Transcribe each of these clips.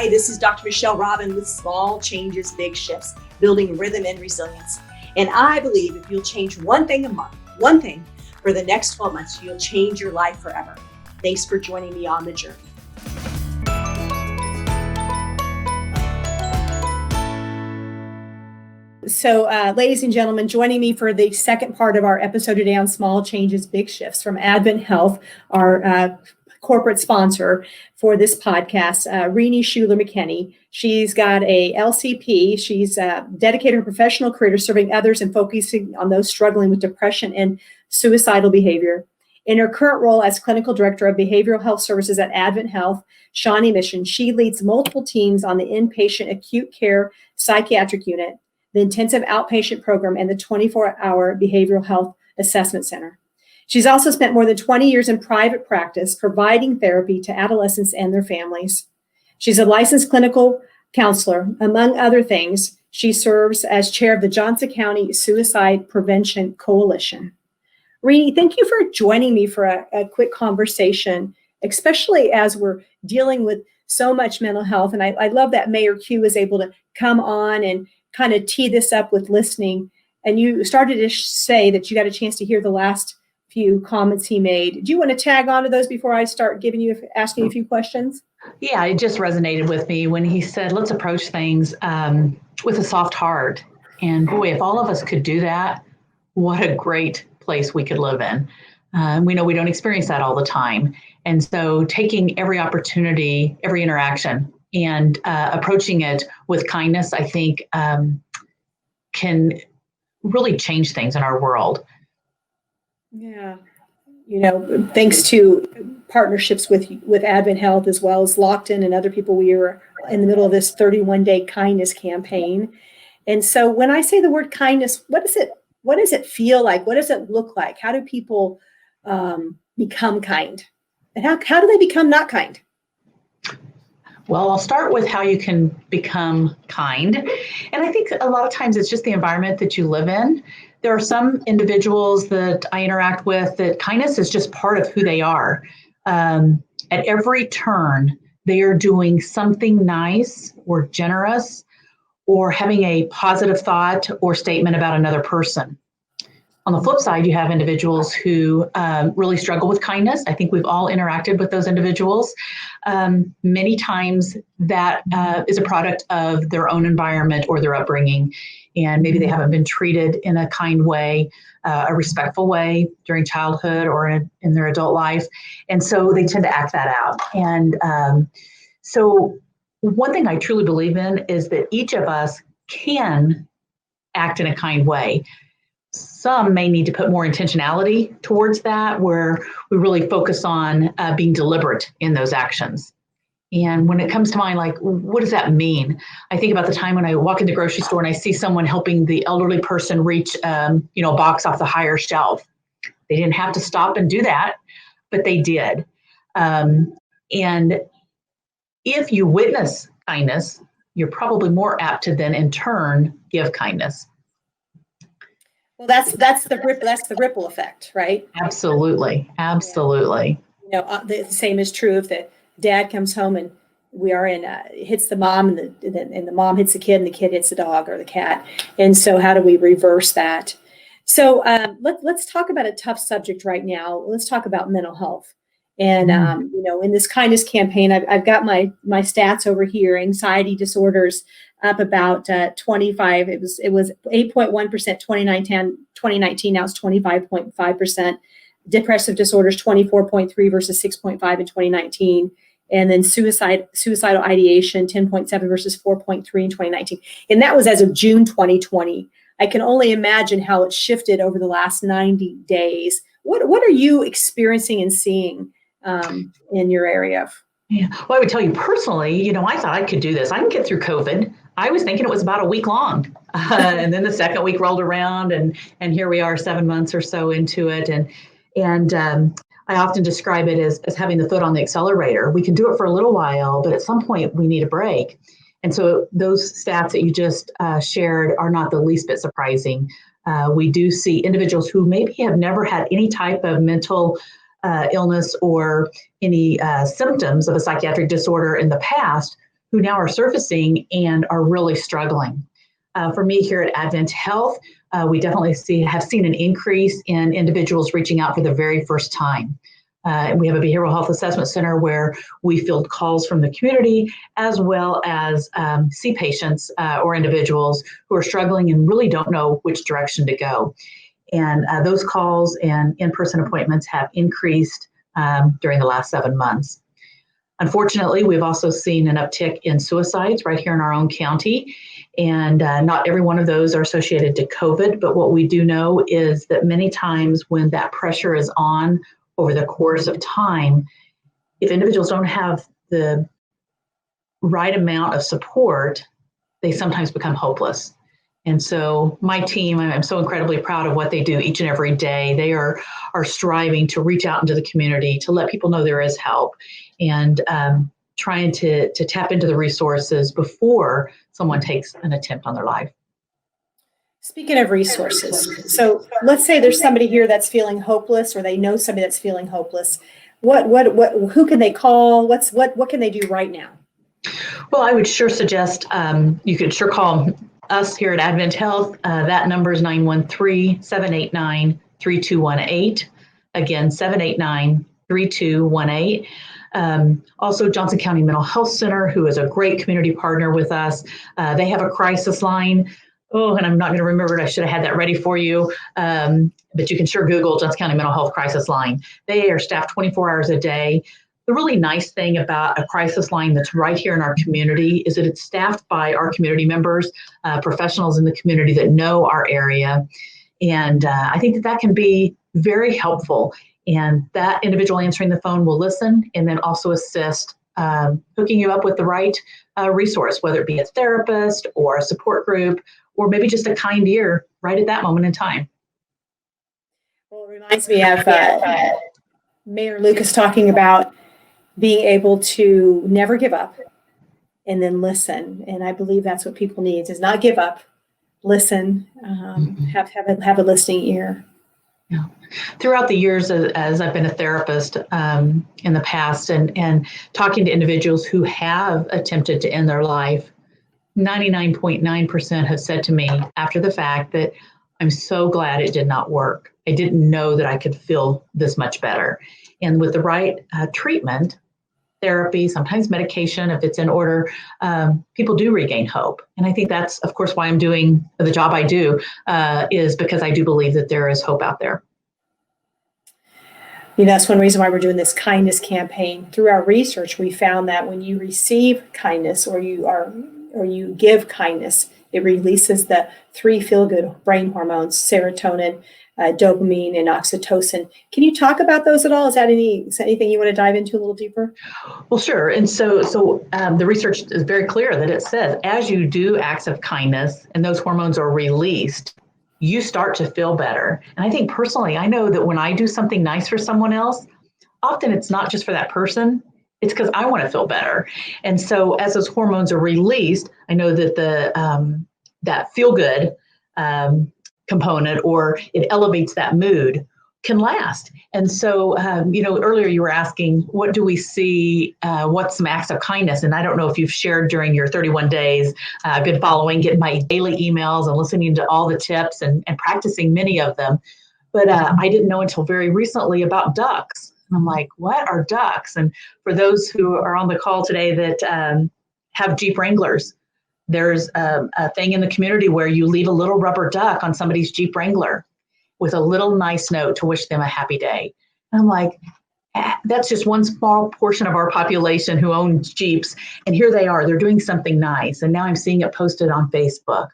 Hi, this is Dr. Michelle Robin with Small Changes, Big Shifts, Building Rhythm and Resilience. And I believe if you'll change one thing a month, one thing for the next 12 months, you'll change your life forever. Thanks for joining me on the journey. So, ladies and gentlemen, joining me for the second part of our episode today on Small Changes, Big Shifts from AdventHealth, our corporate sponsor for this podcast, Rennie Shuler-McKinney. She's got a LCP. She's dedicated her professional career to serving others and focusing on those struggling with depression and suicidal behavior. In her current role as clinical director of behavioral health services at AdventHealth Shawnee Mission, she leads multiple teams on the inpatient acute care psychiatric unit, the Intensive Outpatient Program, and the 24-hour behavioral health assessment center. She's also spent more than 20 years in private practice providing therapy to adolescents and their families. She's a licensed clinical counselor. Among other things, she serves as chair of the Johnson County Suicide Prevention Coalition. Rennie, thank you for joining me for a quick conversation, especially as we're dealing with so much mental health. And I love that Mayor Q is able to come on and kind of tee this up with listening. And you started to say that you got a chance to hear the last few comments he made. Do you want to tag on to those before I start asking you a few questions? Yeah, it just resonated with me when he said, let's approach things with a soft heart. And boy, if all of us could do that, what a great place we could live in. We know we don't experience that all the time. And so taking every opportunity, every interaction, and approaching it with kindness, I think can really change things in our world. Yeah. Thanks to partnerships with AdventHealth as well as Locked In and other people, we were in the middle of this 31-day kindness campaign. And so when I say the word kindness, what does it feel like? What does it look like? How do people become kind? And how do they become not kind? Well, I'll start with how you can become kind. And I think a lot of times it's just the environment that you live in. There are some individuals that I interact with that kindness is just part of who they are. At every turn, they are doing something nice or generous or having a positive thought or statement about another person. On the flip side, you have individuals who really struggle with kindness. I think we've all interacted with those individuals. Many times that is a product of their own environment or their upbringing. And maybe they haven't been treated in a kind way, a respectful way during childhood or in their adult life. And so they tend to act that out. And so one thing I truly believe in is that each of us can act in a kind way. Some may need to put more intentionality towards that, where we really focus on being deliberate in those actions. And when it comes to mind, like, what does that mean? I think about the time when I walk in the grocery store and I see someone helping the elderly person reach, a box off the higher shelf. They didn't have to stop and do that, but they did. And if you witness kindness, you're probably more apt to then in turn give kindness. Well, that's the ripple effect, right? Absolutely. The same is true if the dad comes home and hits the mom and the mom hits the kid and the kid hits the dog or the cat. And so how do we reverse that? So let's talk about a tough subject right now. Let's talk about mental health. And, in this kindness campaign, I've got my stats over here. Anxiety disorders up about 25. It was 8.1% 2019. Now it's 25.5%. Depressive disorders 24.3 versus 6.5 in 2019. And then suicidal ideation 10.7 versus 4.3 in 2019. And that was as of June 2020. I can only imagine how it shifted over the last 90 days. What are you experiencing and seeing in your area? Yeah. Well, I would tell you personally, I thought I could do this. I can get through COVID. I was thinking it was about a week long. And then the second week rolled around and here we are 7 months or so into it. And I often describe it as having the foot on the accelerator. We can do it for a little while, but at some point we need a break. And so those stats that you just shared are not the least bit surprising. We do see individuals who maybe have never had any type of mental illness or any symptoms of a psychiatric disorder in the past, who now are surfacing and are really struggling. For me here at AdventHealth, we definitely have seen an increase in individuals reaching out for the very first time. We have a behavioral health assessment center where we field calls from the community, as well as see patients or individuals who are struggling and really don't know which direction to go. And those calls and in-person appointments have increased during the last 7 months. Unfortunately, we've also seen an uptick in suicides right here in our own county. And not every one of those are associated to COVID, but what we do know is that many times when that pressure is on over the course of time, if individuals don't have the right amount of support, they sometimes become hopeless. And so my team, I'm so incredibly proud of what they do each and every day. They are striving to reach out into the community, to let people know there is help, and trying to tap into the resources before someone takes an attempt on their life. Speaking of resources, so let's say there's somebody here that's feeling hopeless, or they know somebody that's feeling hopeless. Who can they call? What can they do right now? Well, I would sure suggest you could sure call us here at AdventHealth. That number is 913-789-3218. Again, 789-3218. Also, Johnson County Mental Health Center, who is a great community partner with us. They have a crisis line. Oh, and I'm not going to remember it. I should have had that ready for you. But you can sure Google Johnson County Mental Health Crisis Line. They are staffed 24 hours a day. The really nice thing about a crisis line that's right here in our community is that it's staffed by our community members, professionals in the community that know our area. And I think that can be very helpful. And that individual answering the phone will listen and then also assist hooking you up with the right resource, whether it be a therapist or a support group, or maybe just a kind ear right at that moment in time. Well, it reminds me of Mayor Lucas talking about being able to never give up and then listen. And I believe that's what people need, is not give up, listen, have a listening ear. Yeah. Throughout the years, as I've been a therapist in the past and talking to individuals who have attempted to end their life, 99.9% have said to me after the fact that I'm so glad it did not work. I didn't know that I could feel this much better. And with the right treatment, therapy, sometimes medication, if it's in order, people do regain hope. And I think that's, of course, why I'm doing the job I do, is because I do believe that there is hope out there. You know, that's one reason why we're doing this kindness campaign. Through our research, we found that when you receive kindness or you give kindness, it releases the 3 feel-good brain hormones: serotonin, dopamine, and oxytocin. Can you talk about those at all? Is that anything you want to dive into a little deeper? Well, sure. And so the research is very clear that it says as you do acts of kindness and those hormones are released, you start to feel better. And I think personally, I know that when I do something nice for someone else, often it's not just for that person. It's because I want to feel better. And so as those hormones are released, I know that that feel good component, or it elevates that mood, can last. And so, earlier you were asking, what do we see? What's some acts of kindness? And I don't know if you've shared during your 31 days, I've been following, getting my daily emails and listening to all the tips and practicing many of them. But I didn't know until very recently about ducks. And I'm like, what are ducks? And for those who are on the call today that have Jeep Wranglers, there's a thing in the community where you leave a little rubber duck on somebody's Jeep Wrangler with a little nice note to wish them a happy day. And I'm like, that's just one small portion of our population who owns Jeeps. And here they are, they're doing something nice. And now I'm seeing it posted on Facebook.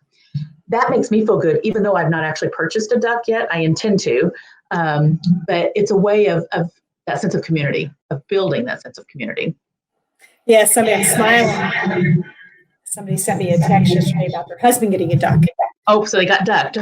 That makes me feel good, even though I've not actually purchased a duck yet. I intend to, but it's a way of that sense of community, of building that sense of community. Yeah, somebody's smiling. Somebody sent me a text yesterday about their husband getting a duck. Oh, so they got ducked.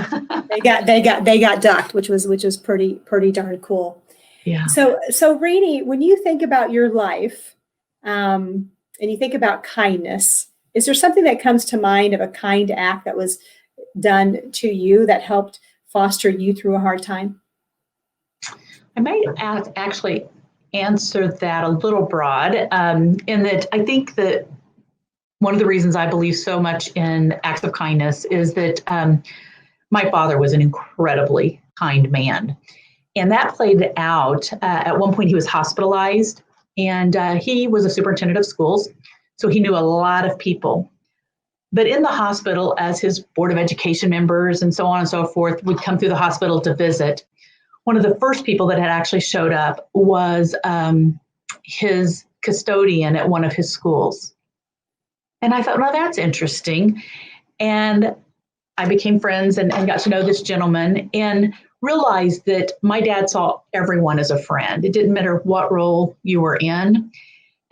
they got ducked, which was pretty darn cool. Yeah. So Rennie, when you think about your life, and you think about kindness, is there something that comes to mind of a kind act that was done to you that helped foster you through a hard time? I might actually answer that a little broad, in that I think that one of the reasons I believe so much in acts of kindness is that my father was an incredibly kind man. And that played out. At one point, he was hospitalized, and he was a superintendent of schools. So he knew a lot of people. But in the hospital, as his Board of Education members and so on and so forth would come through the hospital to visit, one of the first people that had actually showed up was his custodian at one of his schools. And I thought, well, that's interesting. And I became friends and got to know this gentleman and realized that my dad saw everyone as a friend. It didn't matter what role you were in.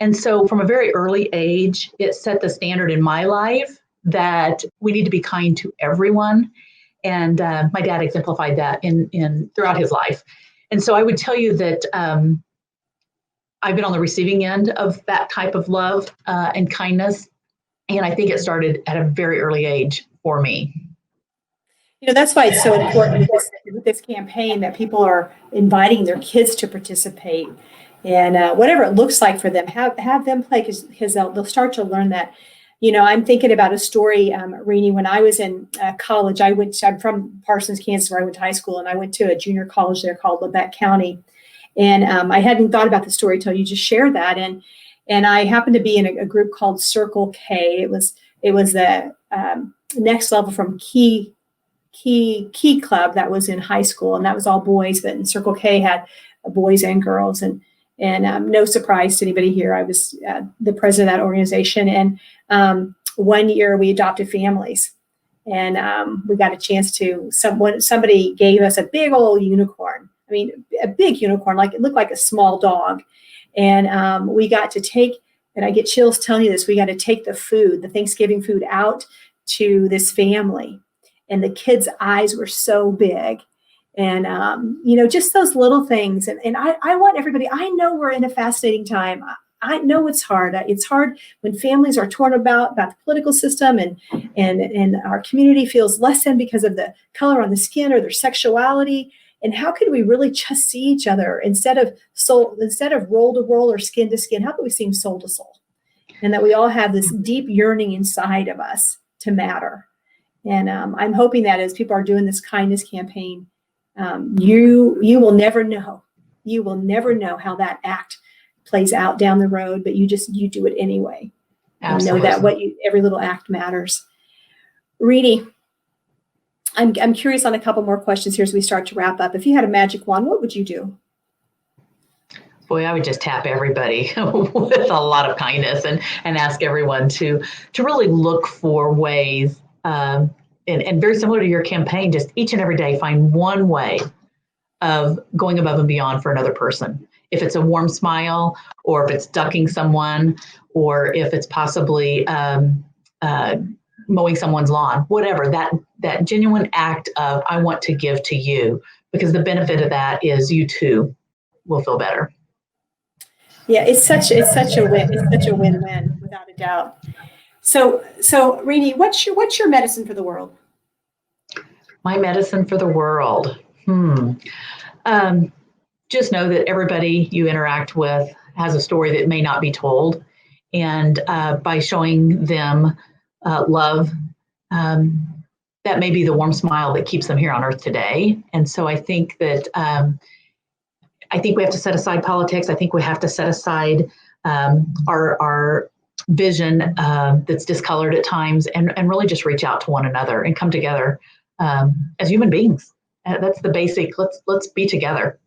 And so from a very early age, it set the standard in my life that we need to be kind to everyone. And my dad exemplified that in throughout his life. And so I would tell you that I've been on the receiving end of that type of love and kindness. And I think it started at a very early age for me. That's why it's so important with this campaign that people are inviting their kids to participate. And whatever it looks like for them, have them play because they'll start to learn that. I'm thinking about a story, Rennie, when I was in college. I'm from Parsons, Kansas, where I went to high school, and I went to a junior college there called Lebec County. And I hadn't thought about the story till you just shared that. And I happened to be in a group called Circle K. It was the next level from Key Club that was in high school, and that was all boys. But in Circle K had boys and girls, and no surprise to anybody here, I was the president of that organization. And one year we adopted families, and we got a chance to. Somebody gave us a big old unicorn. I mean, a big unicorn, like it looked like a small dog, and we got to take. And I get chills telling you this. We got to take the Thanksgiving food, out to this family. And the kids' eyes were so big. And, just those little things. And I want everybody, I know we're in a fascinating time. I know it's hard. It's hard when families are torn about the political system and our community feels less than because of the color on the skin or their sexuality. And how could we really just see each other instead of roll to roll or skin to skin? How can we seem soul to soul? And that we all have this deep yearning inside of us to matter. And I'm hoping that as people are doing this kindness campaign, you will never know. You will never know how that act plays out down the road, but you do it anyway. Absolutely. And know that every little act matters. Rennie, I'm curious on a couple more questions here as we start to wrap up. If you had a magic wand, what would you do? Boy, I would just tap everybody with a lot of kindness and ask everyone to really look for ways. And very similar to your campaign, just each and every day, find one way of going above and beyond for another person. If it's a warm smile, or if it's ducking someone, or if it's possibly mowing someone's lawn, whatever, that genuine act of, I want to give to you, because the benefit of that is you too will feel better. Yeah, it's such a win. It's such a win-win, without a doubt. So Rennie, what's your medicine for the world? My medicine for the world. Just know that everybody you interact with has a story that may not be told. And by showing them love, that may be the warm smile that keeps them here on earth today. And so I think that we have to set aside politics. I think we have to set aside our vision that's discolored at times, and really just reach out to one another and come together as human beings. That's the basic. Let's be together.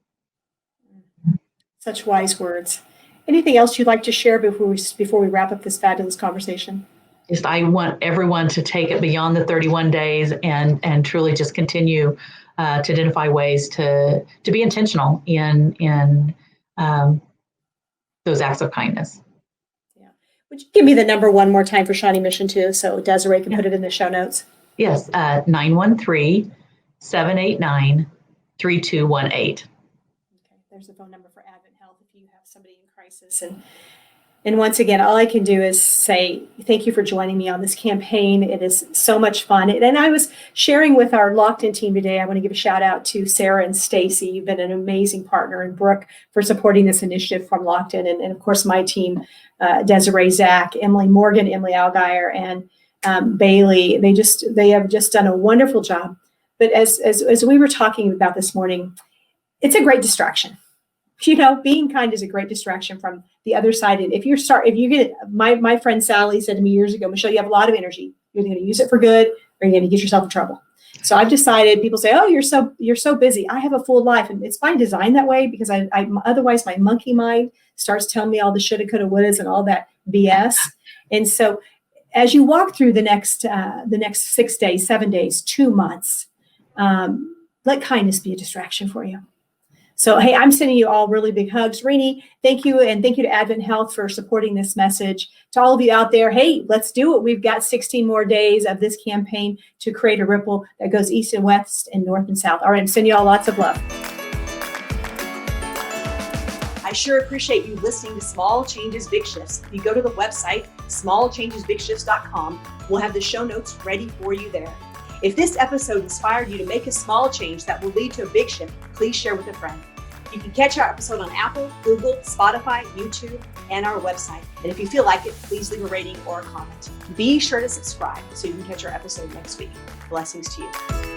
Such wise words. Anything else you'd like to share before we wrap up this fabulous conversation? Just, I want everyone to take it beyond the 31 days and truly just continue to identify ways to be intentional in those acts of kindness. Yeah. Would you give me the number one more time for Shawnee Mission too, so Desiree can put it in the show notes? Yes, 913-789-3218. Okay, there's the phone number for AdventHealth if you have somebody in crisis. And once again, all I can do is say thank you for joining me on this campaign. It is so much fun. And I was sharing with our Locked In team today. I want to give a shout out to Sarah and Stacy. You've been an amazing partner, and Brooke for supporting this initiative from Locked In. And of course, my team, Desiree, Zach, Emily Morgan, Emily Algier, and Bailey. They have just done a wonderful job. But as we were talking about this morning, it's a great distraction. Being kind is a great distraction from the other side. And if you get it, my friend Sally said to me years ago, Michelle, you have a lot of energy. You're going to use it for good, or you're going to get yourself in trouble. So I've decided, people say, oh, you're so busy. I have a full life. And it's by design that way, because I otherwise my monkey mind starts telling me all the shoulda, coulda, wouldas and all that BS. And so as you walk through the next 6 days, 7 days, 2 months, let kindness be a distraction for you. So, hey, I'm sending you all really big hugs. Rennie, thank you. And thank you to AdventHealth for supporting this message. To all of you out there, hey, let's do it. We've got 16 more days of this campaign to create a ripple that goes east and west and north and south. All right, I'm sending you all lots of love. I sure appreciate you listening to Small Changes, Big Shifts. If you go to the website, smallchangesbigshifts.com, we'll have the show notes ready for you there. If this episode inspired you to make a small change that will lead to a big shift, please share with a friend. You can catch our episode on Apple, Google, Spotify, YouTube, and our website. And if you feel like it, please leave a rating or a comment. Be sure to subscribe so you can catch our episode next week. Blessings to you.